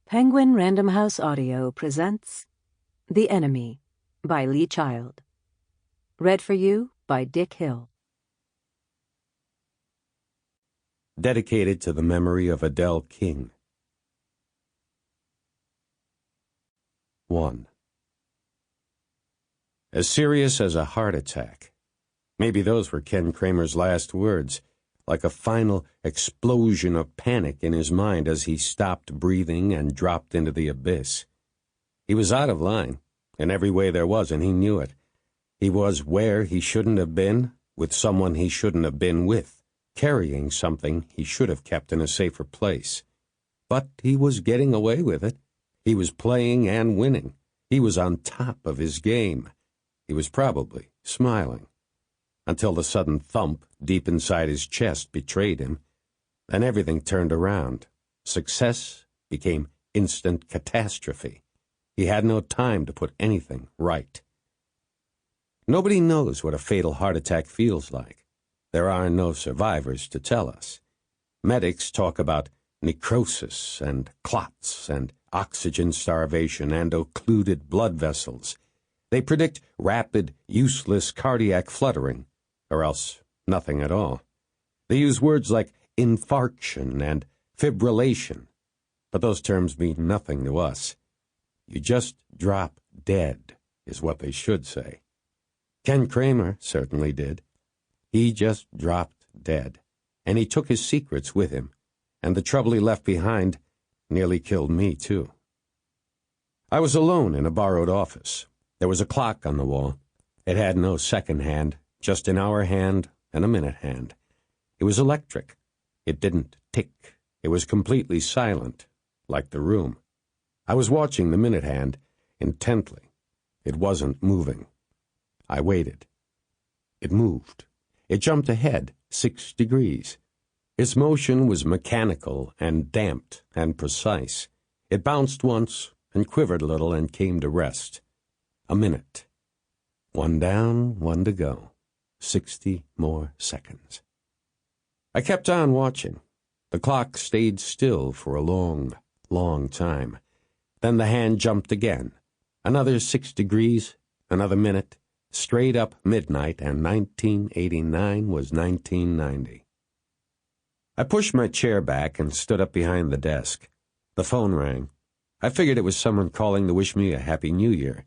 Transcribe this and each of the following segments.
Penguin Random House Audio presents The Enemy by Lee Child. Read for you by Dick Hill. Dedicated to the memory of Adele King. 1. As serious as a heart attack. Maybe those were Ken Kramer's last words, like a final explosion of panic in his mind as he stopped breathing and dropped into the abyss. He was out of line, in every way there was, and he knew it. He was where he shouldn't have been, with someone he shouldn't have been with, carrying something he should have kept in a safer place. But he was getting away with it. He was playing and winning. He was on top of his game. He was probably smiling. Until the sudden thump deep inside his chest betrayed him. Then everything turned around. Success became instant catastrophe. He had no time to put anything right. Nobody knows what a fatal heart attack feels like. There are no survivors to tell us. Medics talk about necrosis and clots and oxygen starvation and occluded blood vessels. They predict rapid, useless cardiac fluttering, or else nothing at all. They use words like infarction and fibrillation, but those terms mean nothing to us. You just drop dead, is what they should say. Ken Kramer certainly did. He just dropped dead, and he took his secrets with him, and the trouble he left behind nearly killed me, too. I was alone in a borrowed office. There was a clock on the wall. It had no second hand, just an hour hand and a minute hand. It was electric. It didn't tick. It was completely silent, like the room. I was watching the minute hand intently. It wasn't moving. I waited. It moved. It jumped ahead 6 degrees. Its motion was mechanical and damped and precise. It bounced once and quivered a little and came to rest. A minute. One down, one to go. 60 more seconds. I kept on watching. The clock stayed still for a long, long time. Then the hand jumped again. Another 6 degrees, another minute. Straight up midnight, and 1989 was 1990. I pushed my chair back and stood up behind the desk. The phone rang. I figured it was someone calling to wish me a Happy New Year.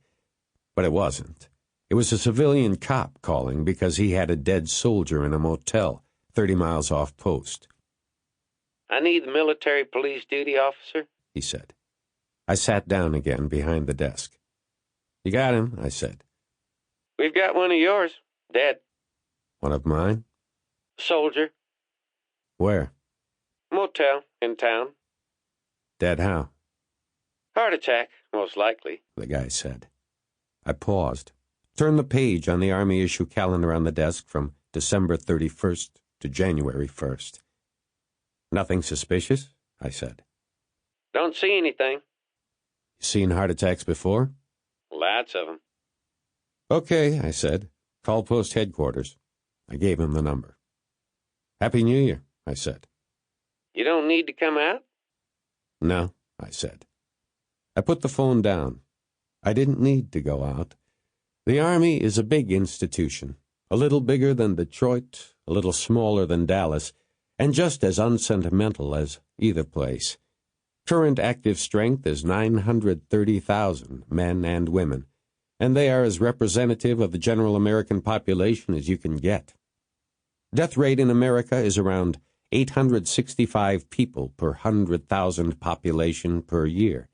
But it wasn't. It was a civilian cop calling because he had a dead soldier in a motel 30 miles off post. "I need the military police duty officer," he said. I sat down again behind the desk. "You got him," I said. "We've got one of yours. Dead." "One of mine?" "Soldier." "Where?" "Motel in town." "Dead how?" "Heart attack, most likely," the guy said. I paused, turned the page on the Army issue calendar on the desk from December 31st to January 1st. "Nothing suspicious?" I said. "Don't see anything." "You seen heart attacks before?" "Lots of them." "Okay," I said. "Call post headquarters." I gave him the number. "Happy New Year," I said. "You don't need to come out?" "No," I said. I put the phone down. I didn't need to go out. The Army is a big institution, a little bigger than Detroit, a little smaller than Dallas, and just as unsentimental as either place. Current active strength is 930,000 men and women, and they are as representative of the general American population as you can get. Death rate in America is around 865 people per 100,000 population per year,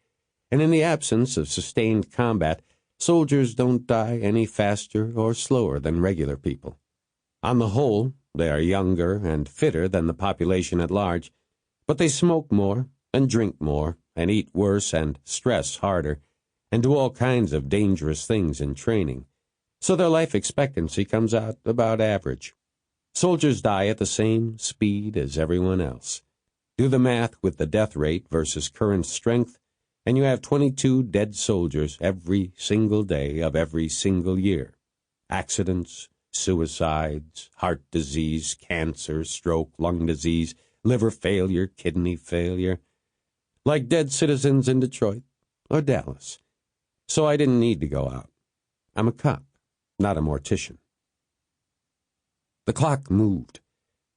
and in the absence of sustained combat, soldiers don't die any faster or slower than regular people. On the whole, they are younger and fitter than the population at large, but they smoke more and drink more and eat worse and stress harder and do all kinds of dangerous things in training, so their life expectancy comes out about average. Soldiers die at the same speed as everyone else. Do the math with the death rate versus current strength, and you have 22 dead soldiers every single day of every single year. Accidents, suicides, heart disease, cancer, stroke, lung disease, liver failure, kidney failure. like dead citizens in Detroit or Dallas. So I didn't need to go out. I'm a cop, not a mortician. The clock moved.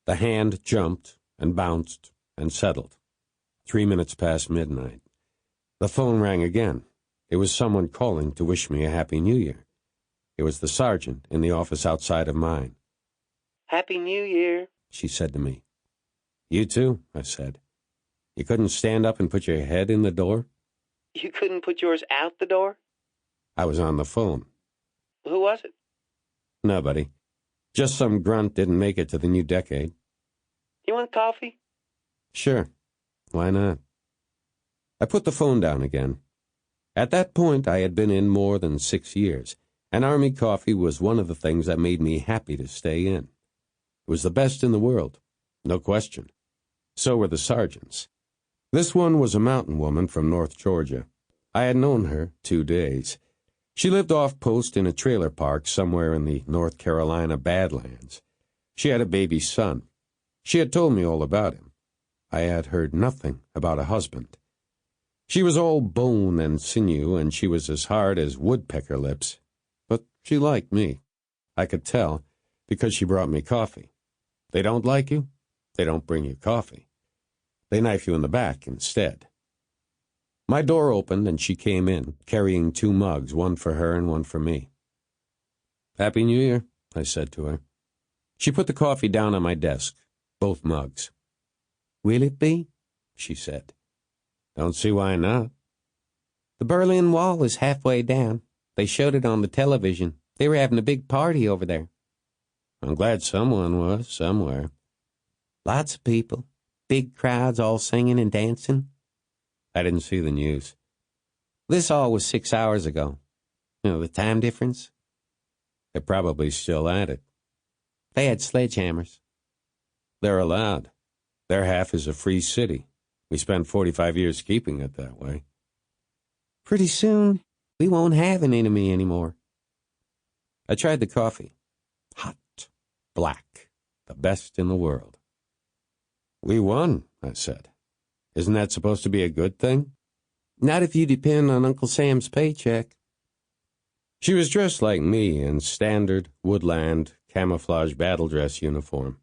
The hand jumped and bounced and settled. 3 minutes past midnight. The phone rang again. It was someone calling to wish me a Happy New Year. It was the sergeant in the office outside of mine. Happy New Year, she said to me. You too, I said. You couldn't stand up and put your head in the door? You couldn't put yours out the door? I was on the phone. Who was it? Nobody. Just some grunt didn't make it to the new decade. You want coffee? Sure. Why not? I put the phone down again. At that point, I had been in more than 6 years, and Army coffee was one of the things that made me happy to stay in. It was the best in the world, no question. So were the sergeants. This one was a mountain woman from North Georgia. I had known her 2 days. She lived off post in a trailer park somewhere in the North Carolina Badlands. She had a baby son. She had told me all about him. I had heard nothing about a husband. She was all bone and sinew, and she was as hard as woodpecker lips. But she liked me. I could tell, because she brought me coffee. They don't like you, they don't bring you coffee. They knife you in the back instead. My door opened, and she came in, carrying 2 mugs, one for her and one for me. Happy New Year, I said to her. She put the coffee down on my desk, both mugs. Will it be? She said. Don't see why not. The Berlin Wall is halfway down. They showed it on the television. They were having a big party over there. I'm glad someone was, somewhere. Lots of people. Big crowds all singing and dancing. I didn't see the news. This all was 6 hours ago. You know, the time difference? They're probably still at it. They had sledgehammers. They're allowed. Their half is a free city. We spent 45 years keeping it that way. Pretty soon, we won't have an enemy anymore. I tried the coffee. Hot, black, the best in the world. We won, I said. Isn't that supposed to be a good thing? Not if you depend on Uncle Sam's paycheck. She was dressed like me in standard woodland camouflage battle dress uniform.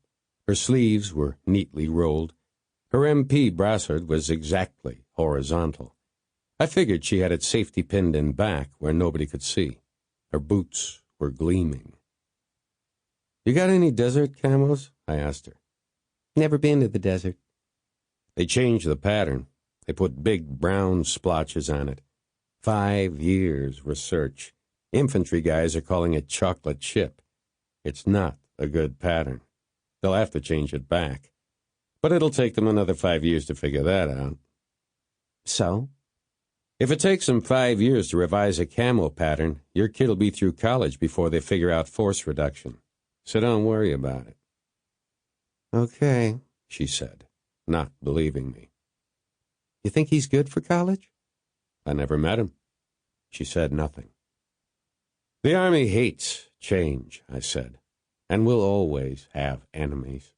Her sleeves were neatly rolled. Her MP brassard was exactly horizontal. I figured she had it safety pinned in back where nobody could see. Her boots were gleaming. You got any desert camos? I asked her. Never been to the desert. They changed the pattern. They put big brown splotches on it. 5 years research. Infantry guys are calling it chocolate chip. It's not a good pattern. They'll have to change it back. But it'll take them another 5 years to figure that out. So? If it takes them 5 years to revise a camo pattern, your kid'll be through college before they figure out force reduction. So don't worry about it. Okay, she said, not believing me. You think he's good for college? I never met him. She said nothing. The Army hates change, I said, and will always have enemies.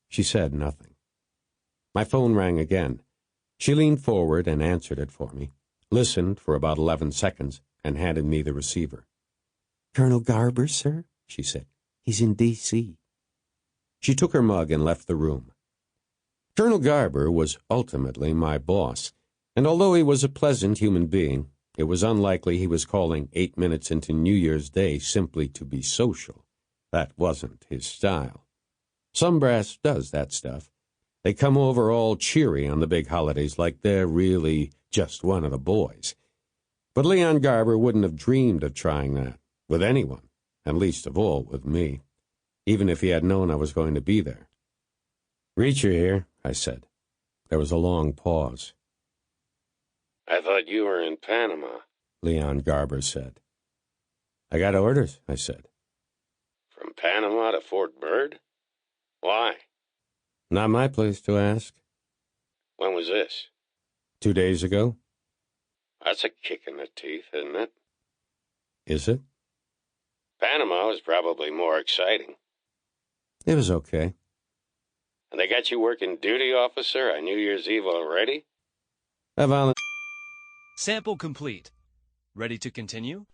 She said nothing. My phone rang again. She leaned forward and answered it for me, listened for about 11 seconds, and handed me the receiver. Colonel Garber, sir, she said. He's in D.C. She took her mug and left the room. Colonel Garber was ultimately my boss, and although he was a pleasant human being, it was unlikely he was calling 8 minutes into New Year's Day simply to be social. That wasn't his style. Some brass does that stuff. They come over all cheery on the big holidays like they're really just one of the boys. But Leon Garber wouldn't have dreamed of trying that with anyone, and least of all with me, even if he had known I was going to be there. Reacher here, I said. There was a long pause. I thought you were in Panama, Leon Garber said. I got orders, I said. From Panama to Fort Byrd? Why? Not my place to ask. When was this? 2 days ago. That's a kick in the teeth, isn't it? Is it? Panama was probably more exciting. It was okay. And they got you working duty officer on New Year's Eve already? A volunteer. Sample complete. Ready to continue?